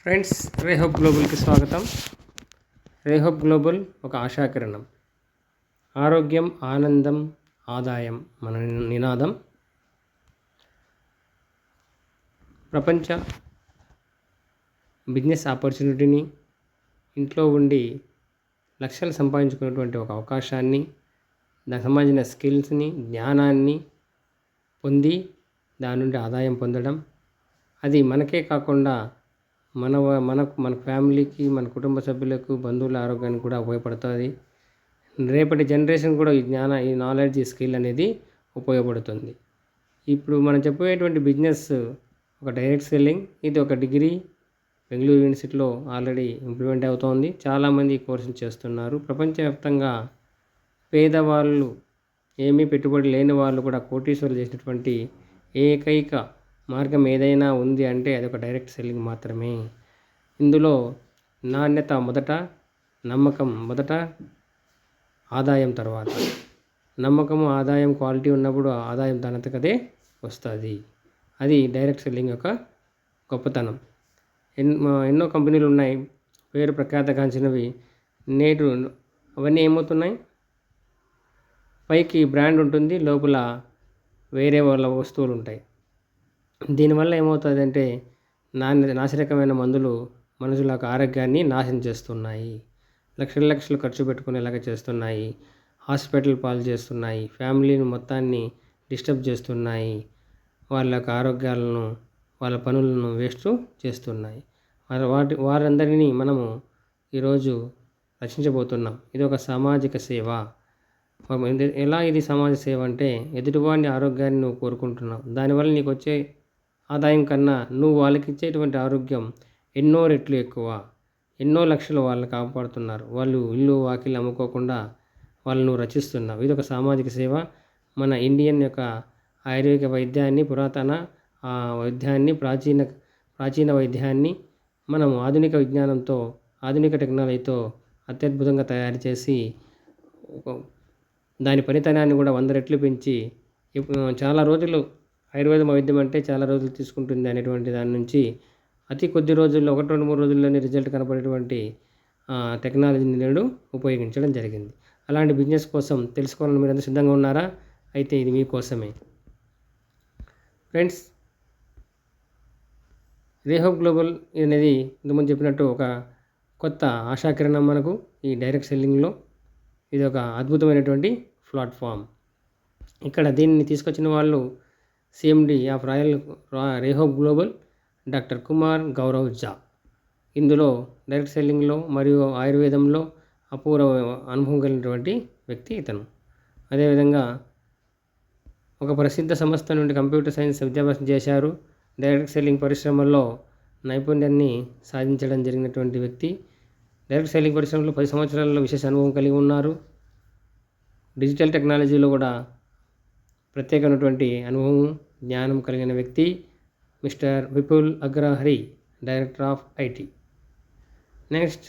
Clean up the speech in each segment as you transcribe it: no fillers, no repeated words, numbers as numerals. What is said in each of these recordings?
Friends, రేహోప్ గ్లోబల్కి స్వాగతం. రేహోప్ global ఒక ఆశాకిరణం. ఆరోగ్యం, ఆనందం, ఆదాయం మన నినాదం. ప్రపంచ బిజినెస్ ఆపర్చునిటీని ఇంట్లో ఉండి లక్షలు సంపాదించుకునేటువంటి ఒక అవకాశాన్ని, దానికి సంబంధించిన స్కిల్స్ని, జ్ఞానాన్ని పొంది దాని నుండి ఆదాయం పొందడం, అది మనకే కాకుండా మన ఫ్యామిలీకి, మన కుటుంబ సభ్యులకు, బంధువుల ఆరోగ్యానికి కూడా ఉపయోగపడుతుంది. రేపటి జనరేషన్ కూడా ఈ నాలెడ్జ్, ఈ స్కిల్ అనేది ఉపయోగపడుతుంది. ఇప్పుడు మనం చెప్పేటువంటి బిజినెస్ ఒక డైరెక్ట్ సెల్లింగ్. ఇది ఒక డిగ్రీ బెంగళూరు యూనివర్సిటీలో ఆల్రెడీ ఇంప్లిమెంట్ అవుతోంది. చాలామంది ఈ కోర్సును చేస్తున్నారు. ప్రపంచవ్యాప్తంగా పేదవాళ్ళు, ఏమీ పెట్టుబడి లేని వాళ్ళు కూడా కోటీశ్వరులు చేసినటువంటి ఏకైక మార్గం ఏదైనా ఉంది అంటే అది ఒక డైరెక్ట్ సెల్లింగ్ మాత్రమే. ఇందులో నాణ్యత మొదట, నమ్మకం మొదట, ఆదాయం తర్వాత. నమ్మకము, ఆదాయం, క్వాలిటీ ఉన్నప్పుడు ఆదాయం దానంతకదే వస్తుంది. అది డైరెక్ట్ సెల్లింగ్ యొక్క గొప్పతనం. ఎన్నో కంపెనీలు ఉన్నాయి, పేరు ప్రఖ్యాతగాంచినవి. నేడు అవన్నీ ఏమవుతున్నాయి, పైకి బ్రాండ్ ఉంటుంది, లోపల వేరే వాళ్ళ వస్తువులు ఉంటాయి. దీనివల్ల ఏమవుతుందంటే నాసిరకమైన మందులు మనుషుల ఆరోగ్యాన్ని నాశనం చేస్తున్నాయి. లక్షలు ఖర్చు పెట్టుకునేలాగా చేస్తున్నాయి. హాస్పిటల్ పాలు చేస్తున్నాయి. ఫ్యామిలీని మొత్తాన్ని డిస్టర్బ్ చేస్తున్నాయి. వాళ్ళ ఆరోగ్యాలను, వాళ్ళ పనులను వేస్ట్ చేస్తున్నాయి. వారందరినీ మనము ఈరోజు రక్షించబోతున్నాం. ఇది ఒక సామాజిక సేవ. ఎలా ఇది సమాజ సేవ అంటే, ఎదుటివాడిని ఆరోగ్యాన్ని నువ్వు కోరుకుంటున్నావు. దానివల్ల నీకు వచ్చే ఆదాయం కన్నా నువ్వు వాళ్ళకి ఇచ్చేటువంటి ఆరోగ్యం ఎన్నో రెట్లు ఎక్కువ. ఎన్నో లక్షలు వాళ్ళని కాపాడుతున్నారు. వాళ్ళు ఇల్లు వాకిలు అమ్ముకోకుండా వాళ్ళను నువ్వు రచిస్తున్నావు. ఇది ఒక సామాజిక సేవ. మన ఇండియన్ యొక్క ఆయుర్వేద వైద్యాన్ని, పురాతన వైద్యాన్ని, ప్రాచీన వైద్యాన్ని మనం ఆధునిక విజ్ఞానంతో, ఆధునిక టెక్నాలజీతో అత్యద్భుతంగా తయారు చేసి దాని పనితనాన్ని కూడా 100 రెట్లు పెంచి, చాలా రోజులు ఆయుర్వేద వైద్యం అంటే చాలా రోజులు తీసుకుంటుంది అనేటువంటి దాని నుంచి అతి కొద్ది రోజుల్లో, 1-2-3 రోజుల్లోనే రిజల్ట్ కనపడేటువంటి టెక్నాలజీని నేడు ఉపయోగించడం జరిగింది. అలాంటి బిజినెస్ కోసం తెలుసుకోవాలని మీరు ఎంత సిద్ధంగా ఉన్నారా? అయితే ఇది మీకోసమే. ఫ్రెండ్స్, రేహోప్ గ్లోబల్ అనేది ఇంతకుముందు చెప్పినట్టు ఒక కొత్త ఆశాకిరణం మనకు ఈ డైరెక్ట్ సెల్లింగ్లో. ఇది ఒక అద్భుతమైనటువంటి ప్లాట్ఫామ్. ఇక్కడ దీన్ని తీసుకొచ్చిన వాళ్ళు CMD of Rehope global doctor Kumar Gaurav Jha. ఇందులో డైరెక్ట్ సెల్లింగ్లో మరియు ఆయుర్వేదంలో అపూర్వ అనుభవం కలిగినటువంటి వ్యక్తి ఇతను. అదేవిధంగా ఒక ప్రసిద్ధ సంస్థ నుండి కంప్యూటర్ సైన్స్ విద్యాభ్యాసం చేశారు. డైరెక్ట్ సెల్లింగ్ పరిశ్రమల్లో నైపుణ్యాన్ని సాధించడం జరిగినటువంటి వ్యక్తి. డైరెక్ట్ సెల్లింగ్ పరిశ్రమలో 10 సంవత్సరాలలో విశేష అనుభవం కలిగి ఉన్నారు. డిజిటల్ టెక్నాలజీలో కూడా ప్రత్యేకమైనటువంటి అనుభవం, జ్ఞానం కలిగిన వ్యక్తి mister Vipul Agrahari, director of IT. Next,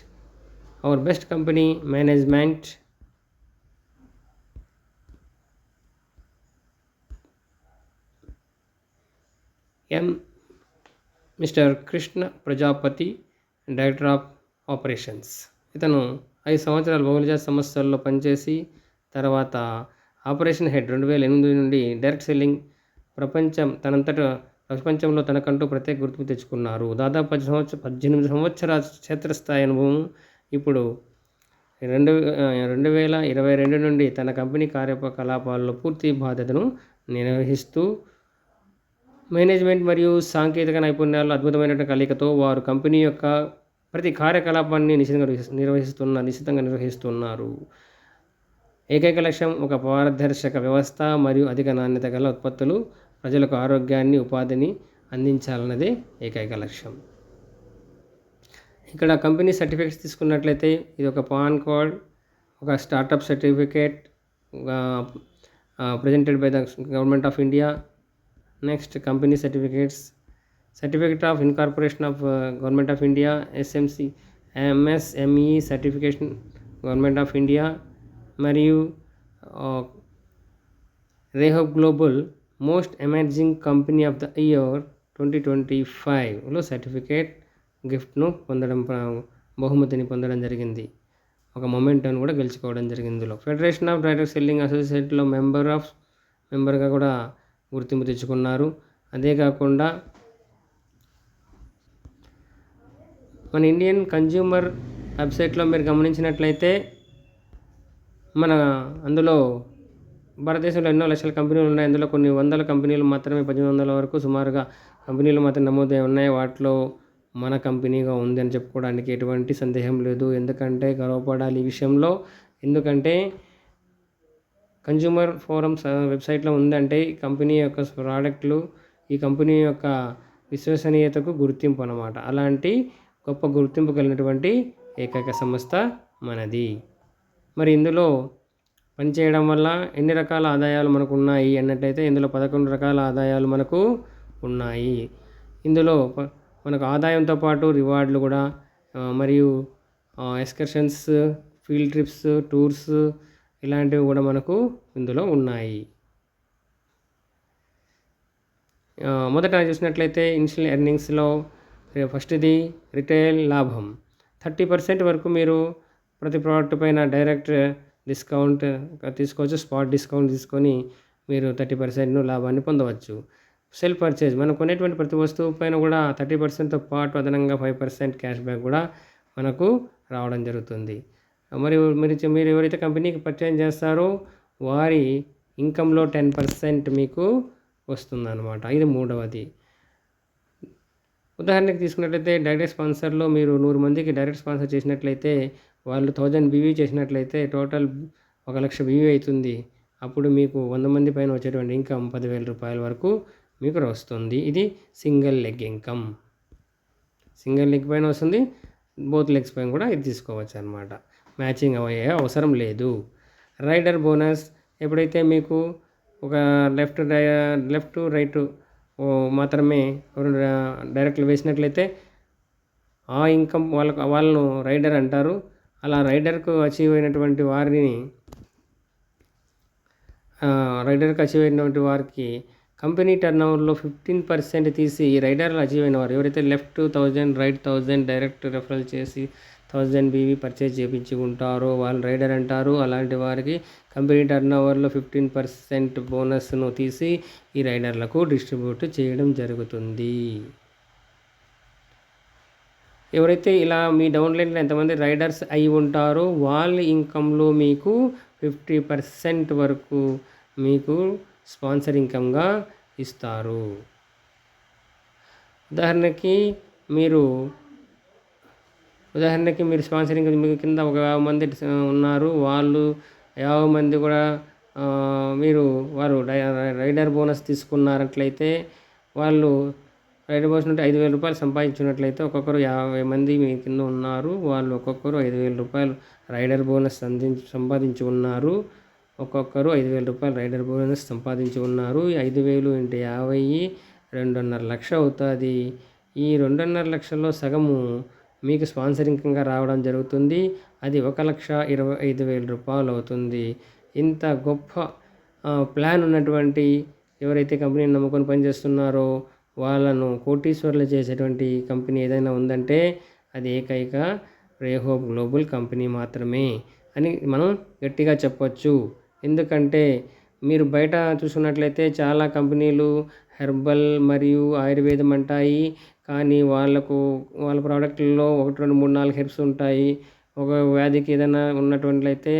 our best company management. Mister Krishna Prajapati, director of operations. ఇతను 5 సంవత్సరాలు బహుళజాతి సంస్థల్లో పనిచేసి తర్వాత ఆపరేషన్ హెడ్ 2008 నుండి డైరెక్ట్ సెల్లింగ్ ప్రపంచంలో తనకంటూ ప్రత్యేక గుర్తింపు తెచ్చుకున్నారు. దాదాపు 18 సంవత్సరాల క్షేత్రస్థాయి అనుభవం. ఇప్పుడు 2022 నుండి తన కంపెనీ కార్యకలాపాల్లో పూర్తి బాధ్యతను నిర్వహిస్తూ, మేనేజ్మెంట్ మరియు సాంకేతిక నైపుణ్యాల అద్భుతమైన కలయికతో వారు కంపెనీ యొక్క ప్రతి కార్యకలాపాన్ని నిశ్చితంగా నిర్వహిస్తున్నారు. ఏకైక లక్ష్యం ఒక పారదర్శక వ్యవస్థ మరియు అధిక నాణ్యత గల ఉత్పత్తులు, ప్రజలకు ఆరోగ్యాన్ని, ఉపాధిని అందించాలన్నదే ఏకైక లక్ష్యం. ఇక్కడ కంపెనీ సర్టిఫికేట్స్ తీసుకున్నట్లయితే ఇది ఒక పాన్ కార్డ్, ఒక startup certificate presented by the government of India. Next, company certificates, certificate of incorporation of government of India, MSME certification government of India. మరియు Rehope global most emerging company of the year 2025లో certificate గిఫ్ట్ను పొందడం బహుమతిని పొందడం జరిగింది. ఒక మొమెంటోని కూడా గెలుచుకోవడం జరిగింది ఇందులో. ఫెడరేషన్ ఆఫ్ డైరెక్ట్ సెల్లింగ్ అసోసియేషన్లో మెంబర్గా కూడా గుర్తింపు తెచ్చుకున్నారు. అదే కాకుండా మన ఇండియన్ కన్జ్యూమర్ వెబ్సైట్లో మీరు గమనించినట్లయితే అందులో భారతదేశంలో ఎన్నో లక్షల కంపెనీలు ఉన్నాయి. అందులో కొన్ని వందల కంపెనీలు మాత్రమే 1800 వరకు సుమారుగా కంపెనీలు మాత్రం నమోదై ఉన్నాయి. వాటిలో మన కంపెనీగా ఉంది అని చెప్పుకోవడానికి ఎటువంటి సందేహం లేదు. ఎందుకంటే గర్వపడాలి ఈ విషయంలో. ఎందుకంటే కన్జ్యూమర్ ఫోరమ్స్ వెబ్సైట్లో ఉందంటే ఈ కంపెనీ యొక్క ప్రోడక్ట్లు, ఈ కంపెనీ యొక్క విశ్వసనీయతకు గుర్తింపు అన్నమాట. అలాంటి గొప్ప గుర్తింపు కలిగినటువంటి ఏకైక సంస్థ మనది. మరి ఇందులో పనిచేయడం వల్ల ఎన్ని రకాల ఆదాయాలు మనకు ఉన్నాయి అన్నట్లయితే ఇందులో 11 రకాల ఆదాయాలు మనకు ఉన్నాయి. ఇందులో మనకు ఆదాయంతో పాటు రివార్డులు కూడా మరియు ఎక్స్కర్షన్స్, ఫీల్డ్ ట్రిప్స్, టూర్స్ ఇలాంటివి కూడా మనకు ఇందులో ఉన్నాయి. మొదట చూసినట్లయితే ఇనిషియల్ ఎర్నింగ్స్లో ఫస్ట్ది రిటైల్ లాభం 30% వరకు మీరు ప్రతి ప్రోడక్ట్ పైన డైరెక్ట్ డిస్కౌంట్ తీసుకోవచ్చు. స్పాట్ డిస్కౌంట్ తీసుకొని మీరు 30% లాభాన్ని పొందవచ్చు. సెల్ఫ్ పర్చేజ్, మనం కొనేటువంటి ప్రతి వస్తువు పైన కూడా 30%తో పాటు అదనంగా 5% క్యాష్ బ్యాక్ కూడా మనకు రావడం జరుగుతుంది. మరియు మీరు ఎవరైతే కంపెనీకి పర్చేజ్ చేస్తారో వారి ఇన్కంలో 10% మీకు వస్తుందన్నమాట. ఇది మూడవది. ఉదాహరణకి తీసుకున్నట్లయితే డైరెక్ట్ స్పాన్సర్లో మీరు 100 మందికి డైరెక్ట్ స్పాన్సర్ చేసినట్లయితే వాళ్ళు 1000 బీవీ చేసినట్లయితే టోటల్ 1,00,000 బీవీ అవుతుంది. అప్పుడు మీకు 100 మంది పైన వచ్చేటువంటి ఇన్కమ్ 10,000 రూపాయల వరకు మీకు వస్తుంది. ఇది single leg income. Single leg పైన వస్తుంది, బోత్ లెగ్స్ పైన కూడా ఇది తీసుకోవచ్చు అన్నమాట. మ్యాచింగ్ అయ్యే అవసరం లేదు. రైడర్ బోనస్, ఎప్పుడైతే మీకు ఒక లెఫ్ట్ రైట్ మాత్రమే డైరెక్ట్లు వేసినట్లయితే ఆ ఇన్కమ్ వాళ్ళను రైడర్ అంటారు. అలా రైడర్కు అచీవ్ అయినటువంటి వారికి కంపెనీ టర్నోవర్లో 15% తీసి రైడర్లు అచీవ్ అయిన వారు ఎవరైతే లెఫ్ట్ 1000 రైట్ 1000 డైరెక్ట్ రెఫరల్ చేసి 1000 బీవీ పర్చేజ్ చేయించి ఉంటారో వాళ్ళు రైడర్ అంటారు. అలాంటి వారికి కంపెనీ టర్నోవర్లో 15% బోనస్ను తీసి ఈ రైడర్లకు డిస్ట్రిబ్యూట్ చేయడం జరుగుతుంది. ఎవరైతే ఇలా మీ డౌన్లైన్లో ఎంతమంది రైడర్స్ అయి ఉంటారో వాళ్ళ ఇన్కంలో మీకు 50% వరకు మీకు స్పాన్సర్ ఇన్కమ్గా ఇస్తారు. ఉదాహరణకి మీరు స్పాన్సర్ ఇన్కమ్ మీకు కింద ఒక 50 మంది ఉన్నారు. వాళ్ళు 50 మంది కూడా వారు రైడర్ బోనస్ తీసుకున్నట్లయితే వాళ్ళు రైడర్ బోనస్ నుండి 5,000 రూపాయలు సంపాదించినట్లయితే ఒక్కొక్కరు 50 మంది మీ కింద ఉన్నారు. వాళ్ళు ఒక్కొక్కరు 5,000 రూపాయలు రైడర్ బోనస్ సంపాదించి ఉన్నారు. ఒక్కొక్కరు 5,000 రూపాయలు రైడర్ బోనస్ సంపాదించి ఉన్నారు. 5,000 × 50 2.5 లక్షలు అవుతుంది. ఈ 2.5 లక్షల్లో సగము మీకు స్పాన్సర్ ఇన్కంగా రావడం జరుగుతుంది. అది 1,25,000 రూపాయలు అవుతుంది. ఇంత గొప్ప ప్లాన్ ఉన్నటువంటి ఎవరైతే కంపెనీని నమ్ముకొని పనిచేస్తున్నారో వాళ్ళను కోటీశ్వర్లు చేసేటువంటి కంపెనీ ఏదైనా ఉందంటే అది ఏకైక రేహోప్ గ్లోబల్ కంపెనీ మాత్రమే అని మనం గట్టిగా చెప్పొచ్చు. ఎందుకంటే మీరు బయట చూసుకున్నట్లయితే చాలా కంపెనీలు హెర్బల్ మరియు ఆయుర్వేదం అంటాయి. కానీ వాళ్ళ ప్రోడక్ట్లలో 1, 2, 3, 4 హెర్బ్స్ ఉంటాయి. ఒక వ్యాధికి ఏదైనా ఉన్నటువంటిలైతే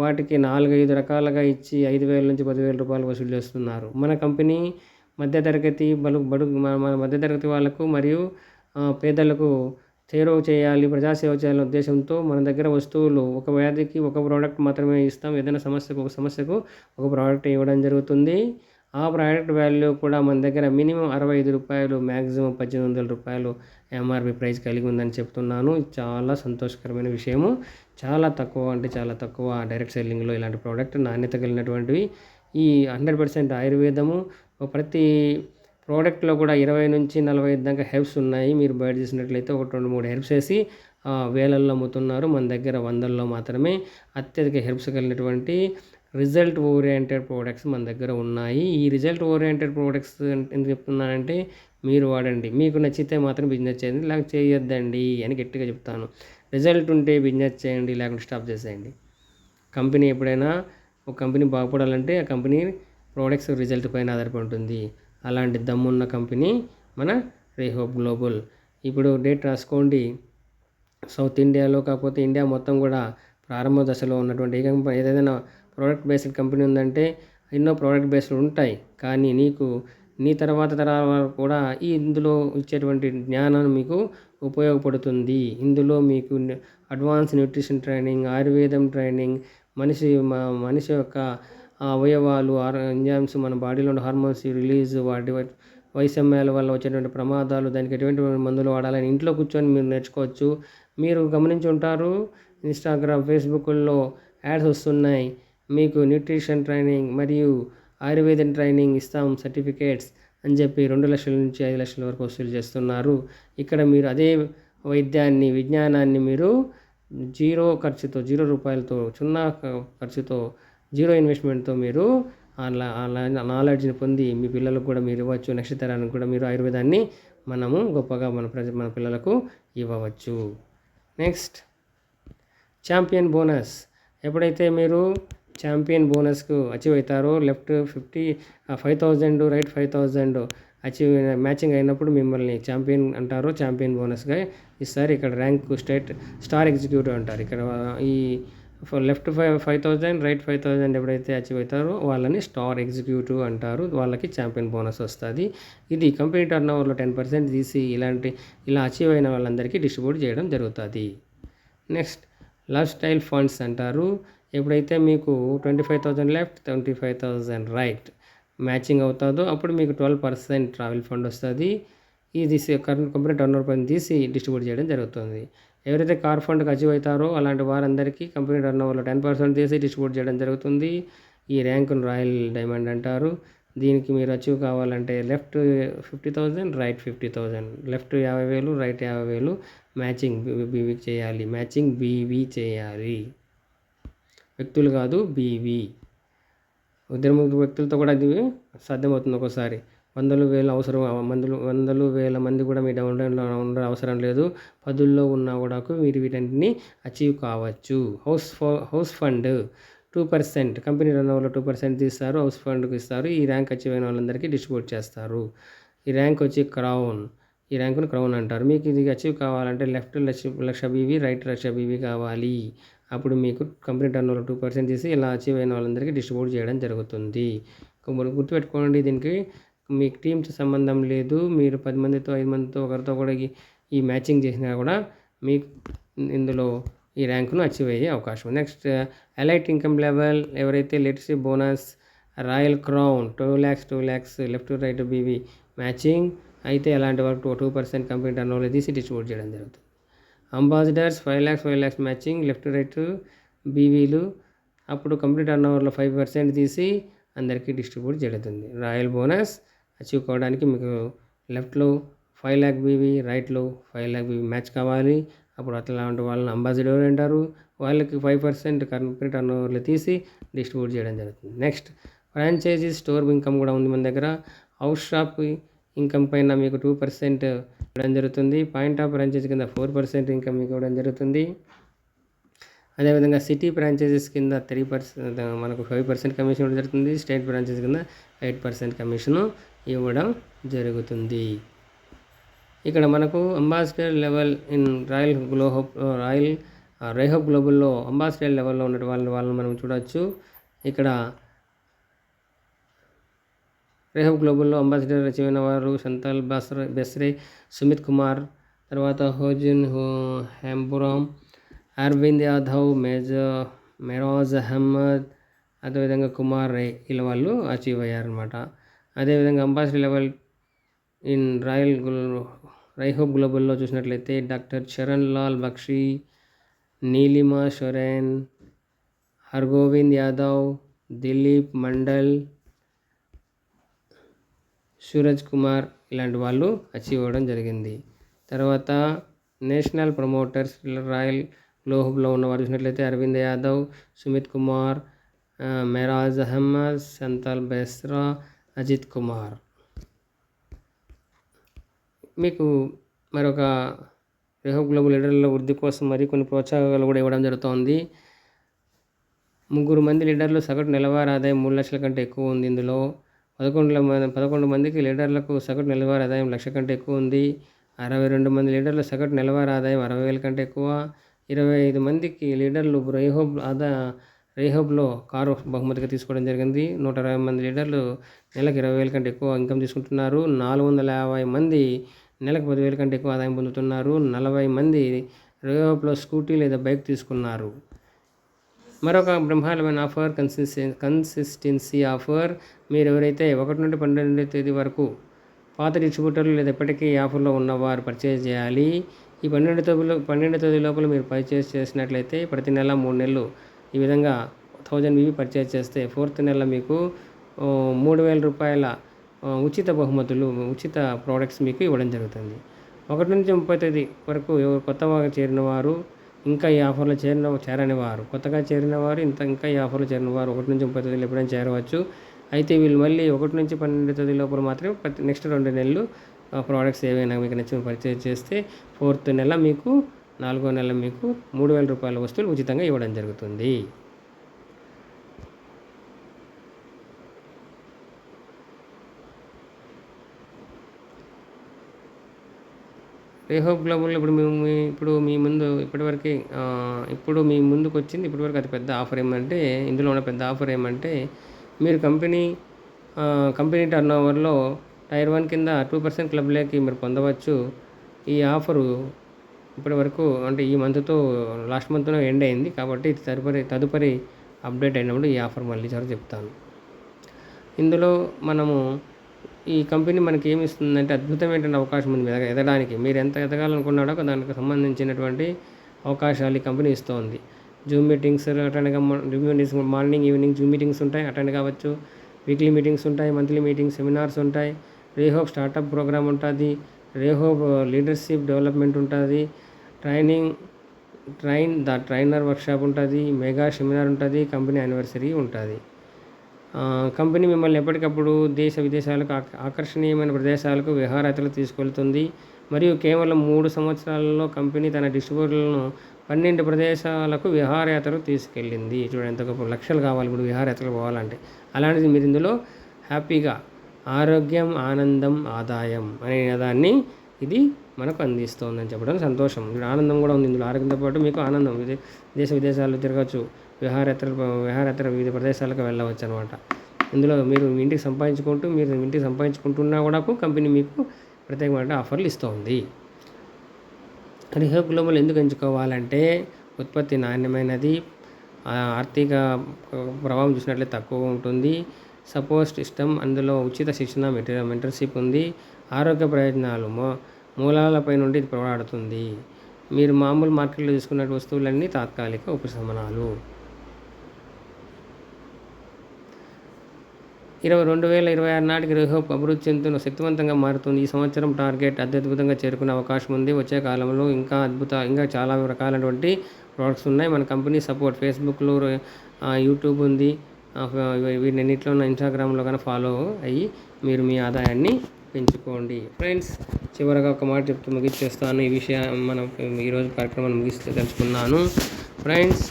వాటికి 4, 5 రకాలుగా ఇచ్చి 5,000 నుంచి 10,000 రూపాయలు వసూలు చేస్తున్నారు. మన కంపెనీ మధ్యతరగతి మన మధ్యతరగతి వాళ్ళకు మరియు పేదలకు చేరువ చేయాలి, ప్రజాసేవ చేయాలనే ఉద్దేశంతో మన దగ్గర వస్తువులు ఒక వ్యాధికి ఒక ప్రోడక్ట్ మాత్రమే ఇస్తాం. ఏదైనా సమస్యకు ఒక ప్రోడక్ట్ ఇవ్వడం జరుగుతుంది. ఆ ప్రోడక్ట్ వాల్యూ కూడా మన దగ్గర మినిమం 65 రూపాయలు, మ్యాక్సిమం 1,800 రూపాయలు ఎంఆర్పి ప్రైస్ కలిగి ఉందని చెప్తున్నాను. చాలా సంతోషకరమైన విషయము. చాలా తక్కువ డైరెక్ట్ సెల్లింగ్లో ఇలాంటి ప్రోడక్ట్ నాణ్యత కలిగినటువంటివి. ఈ 100% ఆయుర్వేదము ప్రతి ప్రోడక్ట్లో కూడా 20 నుంచి 45 దాకా హెర్బ్స్ ఉన్నాయి. మీరు బయట చూసినట్లయితే 1, 2, 3 హెర్బ్స్ వేసి వేలల్లో అమ్ముతున్నారు. మన దగ్గర 100లో మాత్రమే అత్యధిక హెర్బ్స్ కలిగినటువంటి రిజల్ట్ ఓరియంటెడ్ ప్రోడక్ట్స్ మన దగ్గర ఉన్నాయి. ఈ రిజల్ట్ ఓరియంటెడ్ ప్రోడక్ట్స్ ఎందుకు చెప్తున్నానంటే మీరు వాడండి. మీకు నచ్చితే మాత్రం బిజినెస్ చేయండి, లేకపోతే చేయొద్దండి అని గట్టిగా చెప్తాను. రిజల్ట్ ఉంటే బిజినెస్ చేయండి, లేకుంటే స్టాప్ చేసేయండి. కంపెనీ ఎప్పుడైనా ఒక కంపెనీ బాగుపడాలంటే ఆ కంపెనీ ప్రోడక్ట్స్ రిజల్ట్ పైన ఆధారపడి ఉంటుంది. అలాంటి దమ్మున్న కంపెనీ మన రేహోప్ గ్లోబల్. ఇప్పుడు డేట్ రాసుకోండి. సౌత్ ఇండియాలో కాకపోతే ఇండియా మొత్తం కూడా ప్రారంభ దశలో ఉన్నటువంటి ఏదైనా ప్రోడక్ట్ బేస్డ్ కంపెనీ ఉందంటే ఎన్నో ప్రోడక్ట్ బేస్డ్ ఉంటాయి. కానీ నీ తర్వాత తరాల వరకు కూడా ఇందులో ఇచ్చేటువంటి జ్ఞానం మీకు ఉపయోగపడుతుంది. ఇందులో మీకు అడ్వాన్స్ న్యూట్రిషన్ ట్రైనింగ్, ఆయుర్వేదం ట్రైనింగ్, మనిషి యొక్క అవయవాలు, ఎంజైమ్స్, మన బాడీలో ఉన్న హార్మోన్స్ రిలీజ్, వాటి వైషమ్యాల వల్ల వచ్చేటువంటి ప్రమాదాలు, దానికి ఎటువంటి మందులు వాడాలని ఇంట్లో కూర్చొని మీరు నేర్చుకోవచ్చు. మీరు గమనించి ఉంటారు, ఇన్స్టాగ్రామ్, ఫేస్బుక్లో యాడ్స్ వస్తున్నాయి. మీకు న్యూట్రిషన్ ట్రైనింగ్ మరియు ఆయుర్వేదం ట్రైనింగ్ ఇస్తాం సర్టిఫికేట్స్ అని చెప్పి 2 లక్షల నుంచి 5 లక్షల వరకు వసూలు చేస్తున్నారు. ఇక్కడ మీరు అదే విజ్ఞానాన్ని మీరు జీరో ఖర్చుతో, 0 రూపాయలతో, 0 ఖర్చుతో, 0 ఇన్వెస్ట్మెంట్తో మీరు నాలెడ్జ్ని పొంది మీ పిల్లలకు కూడా మీరు ఇవ్వచ్చు. నెక్స్ట్ తరానికి కూడా మీరు ఆయుర్వేదాన్ని మనము గొప్పగా మన పిల్లలకు ఇవ్వవచ్చు. Next champion bonus. ఎప్పుడైతే మీరు ఛాంపియన్ బోనస్కు అచీవ్ అవుతారో, లెఫ్ట్ 5,000 రైట్ 5,000 అచీవ్ మ్యాచింగ్ అయినప్పుడు మిమ్మల్ని ఛాంపియన్ అంటారు. ఛాంపియన్ బోనస్గా ఇస్తారు. ఇక్కడ ర్యాంక్ స్టార్ ఎగ్జిక్యూటివ్ అంటారు. ఇక్కడ ఈ లెఫ్ట్ 5,000 రైట్ 5,000 ఎప్పుడైతే అచీవ్ అవుతారో వాళ్ళని స్టార్ ఎగ్జిక్యూటివ్ అంటారు. వాళ్ళకి ఛాంపియన్ బోనస్ వస్తుంది. ఇది కంపెనీ టర్న్ ఓవర్లో 10% తీసి ఇలా అచీవ్ అయిన వాళ్ళందరికీ డిస్ట్రిబ్యూట్ చేయడం జరుగుతుంది. నెక్స్ట్ లైఫ్ స్టైల్ ఫండ్స్ అంటారు. ఎప్పుడైతే మీకు 25,000 లెఫ్ట్ 25,000 రైట్ మ్యాచింగ్ అవుతుందో అప్పుడు మీకు 12% ట్రావెల్ ఫండ్ వస్తుంది. ఇది కంపెనీ టర్న్ ఓవర్ పైన తీసి డిస్ట్రిబ్యూట్ చేయడం జరుగుతుంది. ఎవరైతే కార్ ఫండ్కి అచీవ్ అవుతారో అలాంటి వారందరికీ కంపెనీ టర్న్ ఓవర్లో 10% తీసి డిస్ట్రిబ్యూట్ చేయడం జరుగుతుంది. ఈ ర్యాంకును రాయల్ డైమండ్ అంటారు. దీనికి మీరు అచీవ్ కావాలంటే left 50,000 right 50,000, left 50,000 right 50,000 matching BV చేయాలి. వ్యక్తులు కాదు, బీవీ. 2-3 వ్యక్తులతో కూడా ఇది సాధ్యమవుతుంది. ఒక్కోసారి వందలు వేల మంది కూడా మీ డౌన్లైన్లో ఉండే అవసరం లేదు. 10లో ఉన్నా కూడా మీరు వీటన్నిటిని అచీవ్ కావచ్చు. హౌస్ ఫండ్ 2%, కంపెనీ రన్ ఓవర్లో 2% తీస్తారు, హౌస్ ఫండ్కి ఇస్తారు. ఈ ర్యాంక్ అచీవ్ అయిన వాళ్ళందరికీ డిస్ట్రిబ్యూట్ చేస్తారు. ఈ ర్యాంక్ వచ్చి క్రౌన్. ఈ ర్యాంకును క్రౌన్ అంటారు. మీకు ఇది అచీవ్ కావాలంటే లెఫ్ట్ 1,00,000 బీవీ రైట్ 1,00,000 బీవీ కావాలి. అప్పుడు మీకు కంపెనీ టర్న్ ఓవర్లో 2% తీసి ఇలా అచీవ్ అయిన వాళ్ళందరికీ డిస్ట్రిబ్యూట్ చేయడం జరుగుతుంది. గుర్తుపెట్టుకోండి, దీనికి మీకు టీమ్తో సంబంధం లేదు. మీరు 10 మందితో 5 మందితో ఒకరితో కూడా ఈ మ్యాచింగ్ చేసినా కూడా మీకు ఇందులో ఈ ర్యాంకును అచీవ్ అయ్యే అవకాశం. Next elite income level. ఎవరైతే leadership bonus, royal crown 2 lakhs left right BV matching అయితే అలాంటి వరకు 2% కంపెనీ టర్న్ ఓవర్లో తీసి డిస్ట్రిబ్యూట్ చేయడం జరుగుతుంది. Ambassadors 5 lakhs matching left right బీవీలు, అప్పుడు కంపెనీ టర్న్ ఓవర్లో 5% తీసి అందరికీ డిస్ట్రిబ్యూట్ జరుగుతుంది. రాయల్ బోనస్ అచీవ్ కావడానికి మీకు లెఫ్ట్లో 5 lakh బీవీ, రైట్లో 5 lakh బీవీ మ్యాచ్ కావాలి. అప్పుడు అట్లాంటి వాళ్ళని అంబాసిడర్ అంటారు. వాళ్ళకి 5% కంపెనీ టర్న్ ఓవర్లో తీసి డిస్ట్రిబ్యూట్ చేయడం జరుగుతుంది. నెక్స్ట్ ఫ్రాంచైజీ స్టోర్ ఇన్కమ్ కూడా ఉంది మన దగ్గర. హౌస్ షాప్ ఇన్కమ్ పైన మీకు 2% ఇవ్వడం జరుగుతుంది. పాయింట్ ఆఫ్ ఫ్రాంచైజీ కింద 4% ఇన్కమ్ మీకు ఇవ్వడం జరుగుతుంది. అదేవిధంగా సిటీ ఫ్రాంచైజీస్ కింద 3% మనకు 5% కమిషన్ ఇవ్వడం జరుగుతుంది. స్టేట్ ఫ్రాంచైజీ కింద 8% కమిషను ఇవ్వడం జరుగుతుంది. ఇక్కడ మనకు అంబాసిడర్ లెవెల్ ఇన్ రేహోప్ గ్లోబల్లో అంబాసిడర్ లెవెల్లో ఉన్న వాళ్ళని మనం చూడవచ్చు. ఇక్కడ రేహోప్ గ్లోబల్లో అంబాసిడర్ అచీవ్ అయిన వారు సంతాల్ బెస్రే, సుమిత్ కుమార్, తర్వాత హోజిన్ హెంబురామ్, అరవింద్ యాదవ్, మెరాజ్ అహ్మద్, అదేవిధంగా కుమార్ రే, ఇలా వాళ్ళు అచీవ్ అయ్యారనమాట. అదేవిధంగా అంబాసిడర్ లెవెల్ ఇన్ రేహోప్ గ్లోబల్లో చూసినట్లయితే డాక్టర్ చరణ్ లాల్ బక్షి, నీలిమా సోరెన్, హర్గోవింద్ యాదవ్, దిలీప్ మండల్, సూరజ్ కుమార్, ఇలాంటి వాళ్ళు అచీవ్ అవ్వడం జరిగింది. తర్వాత నేషనల్ ప్రమోటర్స్ రాయల్ గ్లోబల్లో ఉన్నవారు చూసినట్లయితే అరవింద్ యాదవ్, సుమిత్ కుమార్, మెరాజ్ అహ్మద్, సంతాల్ బెస్రా, అజిత్ కుమార్. మీకు మరొక రేహోప్ గ్లోబల్ లీడర్ల వృద్ధి కోసం కొన్ని ప్రోత్సాహకాలు కూడా ఇవ్వడం జరుగుతోంది. 3 మంది లీడర్లు సగటు నెలవారీ ఆదాయం 3 లక్షల కంటే ఎక్కువ ఉంది. ఇందులో 11 మందికి లీడర్లకు సగటు నెలవారీ ఆదాయం 1 లక్ష కంటే ఎక్కువ ఉంది. 62 మంది లీడర్ల సగటు నెలవారీ ఆదాయం 60,000 కంటే ఎక్కువ. 25 మందికి లీడర్లు రేహోబ్లో కారు బహుమతిగా తీసుకోవడం జరిగింది. 120 మంది లీడర్లు నెలకు 20,000 కంటే ఎక్కువ ఇన్కమ్ తీసుకుంటున్నారు. 450 మంది నెలకు 10,000 కంటే ఎక్కువ ఆదాయం పొందుతున్నారు. 40 మంది రేహోబ్లో స్కూటీ లేదా బైక్ తీసుకున్నారు. మరొక బ్రహ్మాండమైన ఆఫర్ కన్సిస్టెన్సీ ఆఫర్. మీరు ఎవరైతే 1 నుండి 12వ తేదీ వరకు పాత డిస్ట్రిబ్యూటర్లు లేదా ఇప్పటికీ ఈ ఆఫర్లో ఉన్నవారు పర్చేజ్ చేయాలి. ఈ 12వ తేదీ లోపల మీరు పర్చేజ్ చేసినట్లయితే ప్రతి నెల 3 నెలలు ఈ విధంగా 1000 వివి పర్చేజ్ చేస్తే 4th నెల మీకు 3,000 రూపాయల ఉచిత బహుమతులు, ఉచిత ప్రోడక్ట్స్ మీకు ఇవ్వడం జరుగుతుంది. 1 నుంచి 30వ తేదీ వరకు కొత్తగా చేరిన వారు, ఇంకా ఈ ఆఫర్లో చేరని వారు, కొత్తగా చేరిన వారు, ఇంకా ఈ ఆఫర్లో చేరిన వారు 1 నుంచి 30వ తేదీలో ఎప్పుడైనా చేరవచ్చు. అయితే వీళ్ళు మళ్ళీ 1 నుంచి 12వ తేదీ లోపల మాత్రమే నెక్స్ట్ 2 నెలలు ప్రోడక్ట్స్ ఏవైనా మీకు నచ్చిన పర్చేజ్ చేస్తే 4th నెల మీకు 4వ నెల మీకు 3,000 రూపాయల వస్తువులు ఉచితంగా ఇవ్వడం జరుగుతుంది. రేహోప్ గ్లోబల్ ఇప్పుడు మీ ముందుకు వచ్చింది ఇప్పటివరకు అది పెద్ద ఆఫర్ ఏమంటే, ఇందులో ఉన్న పెద్ద ఆఫర్ ఏమంటే, మీరు కంపెనీ టర్నోవర్లో టైర్ 1 కింద 2% క్లబ్లోకి మీరు పొందవచ్చు. ఈ ఆఫరు ఇప్పటివరకు అంటే ఈ మంత్తో లాస్ట్ మంత్లో ఎండ్ అయింది. కాబట్టి తదుపరి అప్డేట్ అయినప్పుడు ఈ ఆఫర్ మళ్ళీ చెప్తాను. ఇందులో మనము ఈ కంపెనీ మనకి ఏమి ఇస్తుందంటే అద్భుతమైన అవకాశం ఉంది ఎదగడానికి. మీరు ఎంత ఎదగాలనుకున్నాడో దానికి సంబంధించినటువంటి అవకాశాలు ఈ కంపెనీ ఇస్తోంది. Zoom meetings morning evening Zoom meetings ఉంటాయి, అటెండ్ కావచ్చు. వీక్లీ మీటింగ్స్ ఉంటాయి, మంత్లీ మీటింగ్స్, సెమినార్స్ ఉంటాయి. రేహోప్ స్టార్టప్ ప్రోగ్రామ్ ఉంటుంది. రేహోప్ లీడర్షిప్ డెవలప్మెంట్ ఉంటుంది. ట్రైనర్ వర్క్షాప్ ఉంటుంది. మెగా సెమినార్ ఉంటుంది. కంపెనీ యానివర్సరీ ఉంటుంది. కంపెనీ మిమ్మల్ని ఎప్పటికప్పుడు దేశ విదేశాలకు ఆకర్షణీయమైన ప్రదేశాలకు విహారయాత్రలు తీసుకెళ్తుంది. మరియు కేవలం 3 సంవత్సరాలలో కంపెనీ తన డిస్ట్రిబ్యూటర్లను 12 ప్రదేశాలకు విహారయాత్రలు తీసుకెళ్ళింది. చూడండి ఎంత గొప్ప, లక్షలు కావాలి ఇప్పుడు విహారయాత్రలు పోవాలంటే. అలాంటిది మీరు ఇందులో హ్యాపీగా ఆరోగ్యం, ఆనందం, ఆదాయం అనే దాన్ని ఇది మనకు అందిస్తోందని చెప్పడం సంతోషం. ఇక్కడ ఆనందం కూడా ఉంది. ఇందులో ఆరోగ్యంతో పాటు మీకు ఆనందం, దేశ విదేశాల్లో తిరగచ్చు, విహారయాత్ర వివిధ ప్రదేశాలకు వెళ్ళవచ్చు అనమాట. ఇందులో మీరు ఇంటికి సంపాదించుకుంటున్నా కూడా కంపెనీ మీకు ప్రత్యేకమైన ఆఫర్లు ఇస్తుంది. రేహోప్ గ్లోబల్ ఎందుకు ఎంచుకోవాలంటే, ఉత్పత్తి నాణ్యమైనది, ఆర్థిక ప్రభావం చూసినట్లయితే తక్కువ ఉంటుంది, సపోర్ట్ సిస్టమ్, అందులో ఉచిత శిక్షణ మెంటర్షిప్ ఉంది, ఆరోగ్య ప్రయోజనాలు మూలాలపై నుండి ఇది పోరాడుతుంది. మీరు మామూలు మార్కెట్లో తీసుకున్న వస్తువులన్నీ తాత్కాలిక ఉపశమనాలు. 2026 నాటికి రేహోప్ అభివృద్ధి చెందుతున్న శక్తివంతంగా మారుతుంది. ఈ సంవత్సరం టార్గెట్ అత్యద్భుతంగా చేరుకునే అవకాశం ఉంది. వచ్చే కాలంలో ఇంకా చాలా రకాలైనటువంటి ప్రోడక్ట్స్ ఉన్నాయి. మన కంపెనీ సపోర్ట్ ఫేస్బుక్లో, యూట్యూబ్ ఉంది. వీటన్నిటిలో ఇన్స్టాగ్రామ్లో కానీ ఫాలో అయ్యి మీరు మీ ఆదాయాన్ని పెంచుకోండి. ఫ్రెండ్స్, చివరగా ఒక మాట చెప్తూ ముగిచ్చేస్తాను. ఈ విషయం మనం ఈరోజు కార్యక్రమాన్ని తెలుసుకున్నాను. ఫ్రెండ్స్,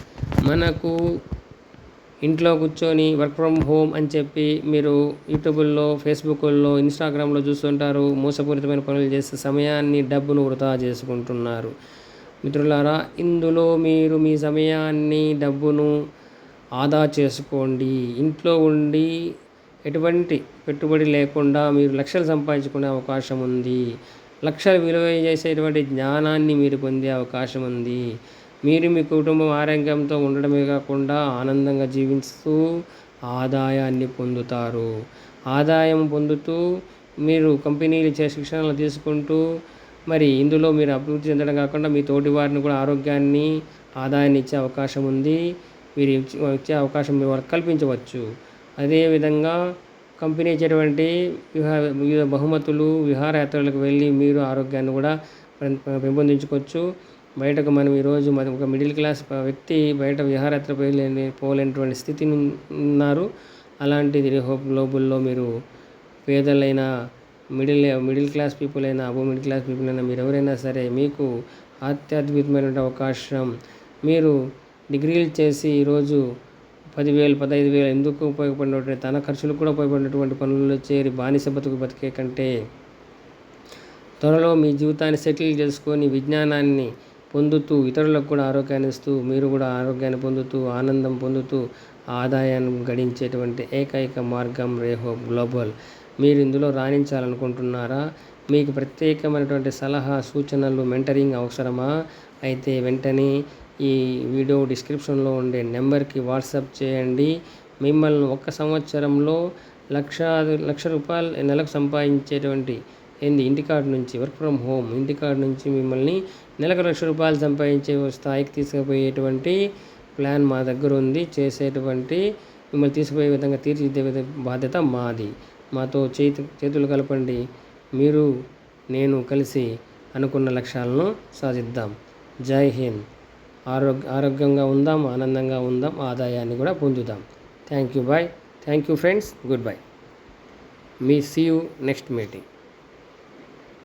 మనకు ఇంట్లో కూర్చొని వర్క్ ఫ్రమ్ హోమ్ అని చెప్పి మీరు యూట్యూబ్లో, ఫేస్బుక్లో, ఇన్స్టాగ్రామ్లో చూస్తుంటారు. మోసపూరితమైన పనులు చేసే సమయాన్ని, డబ్బును వృధా చేసుకుంటున్నారు. మిత్రులారా, ఇందులో మీరు మీ సమయాన్ని, డబ్బును ఆదా చేసుకోండి. ఇంట్లో ఉండి ఎటువంటి పెట్టుబడి లేకుండా మీరు లక్షలు సంపాదించుకునే అవకాశం ఉంది. లక్షలు విలువ చేసేటువంటి జ్ఞానాన్ని మీరు పొందే అవకాశం ఉంది. మీరు మీ కుటుంబం ఆరోగ్యంతో ఉండడమే కాకుండా ఆనందంగా జీవిస్తూ ఆదాయాన్ని పొందుతారు. ఆదాయం పొందుతూ మీరు కంపెనీలు ఇచ్చే శిక్షణలు తీసుకుంటూ ఇందులో మీరు అభివృద్ధి చెందడం కాకుండా మీ తోటి వారిని కూడా ఆరోగ్యాన్ని, ఆదాయాన్ని ఇచ్చే అవకాశం ఉంది. మీరు ఇచ్చే అవకాశం మీ వారికి కల్పించవచ్చు. అదేవిధంగా కంపెనీ ఇచ్చేటువంటి వివిధ బహుమతులు, విహారయాత్రలకు వెళ్ళి మీరు ఆరోగ్యాన్ని కూడా పెంపొందించుకోవచ్చు. బయటకు మనం ఈరోజు ఒక మిడిల్ క్లాస్ వ్యక్తి బయట విహారయాత్ర పోలేనటువంటి స్థితి ఉన్నారు. అలాంటిది రేహోప్ గ్లోబల్లో మీరు పేదలైన మిడిల్ క్లాస్ పీపుల్ అయినా, అబో మిడిల్ క్లాస్ పీపుల్ అయినా, మీరు ఎవరైనా సరే మీకు అత్యద్భుతమైన అవకాశం. మీరు డిగ్రీలు చేసి ఈరోజు 10,000, 15,000 ఎందుకు ఉపయోగపడినటువంటి, తన ఖర్చులకు కూడా ఉపయోగపడినటువంటి పనుల్లో చేరి బానిస బతికే కంటే త్వరలో మీ జీవితాన్ని సెటిల్ చేసుకొని విజ్ఞానాన్ని పొందుతూ ఇతరులకు కూడా ఆరోగ్యాన్ని ఇస్తూ, మీరు కూడా ఆరోగ్యాన్ని పొందుతూ, ఆనందం పొందుతూ, ఆదాయాన్ని గడించేటువంటి ఏకైక మార్గం రేహో గ్లోబల్. మీరు ఇందులో రాణించాలనుకుంటున్నారా? మీకు ప్రత్యేకమైనటువంటి సలహా, సూచనలు, మెంటరింగ్ అవసరమా? అయితే వెంటనే ఈ వీడియో డిస్క్రిప్షన్లో ఉండే నెంబర్కి వాట్సాప్ చేయండి. మిమ్మల్ని 1 సంవత్సరంలో లక్ష రూపాయలు నెలకు సంపాదించేటువంటి ఇంటికాడ నుంచి వర్క్ ఫ్రమ్ హోమ్, ఇంటికాడ నుంచి మిమ్మల్ని నెలకు ₹1,00,000 సంపాదించే స్థాయికి తీసుకుపోయేటువంటి ప్లాన్ మా దగ్గర ఉంది. మిమ్మల్ని తీసుకుపోయే విధంగా తీర్చిదిద్దే బాధ్యత మాది. మాతో చేతులు కలపండి. మీరు నేను కలిసి అనుకున్న లక్ష్యాలను సాధిద్దాం. జై హింద్. ఆరోగ్యంగా ఉందాం, ఆనందంగా ఉందాం, ఆదాయాన్ని కూడా పొందుదాం. Thank you. Bye. Thank you friends. Good bye. See you next meeting.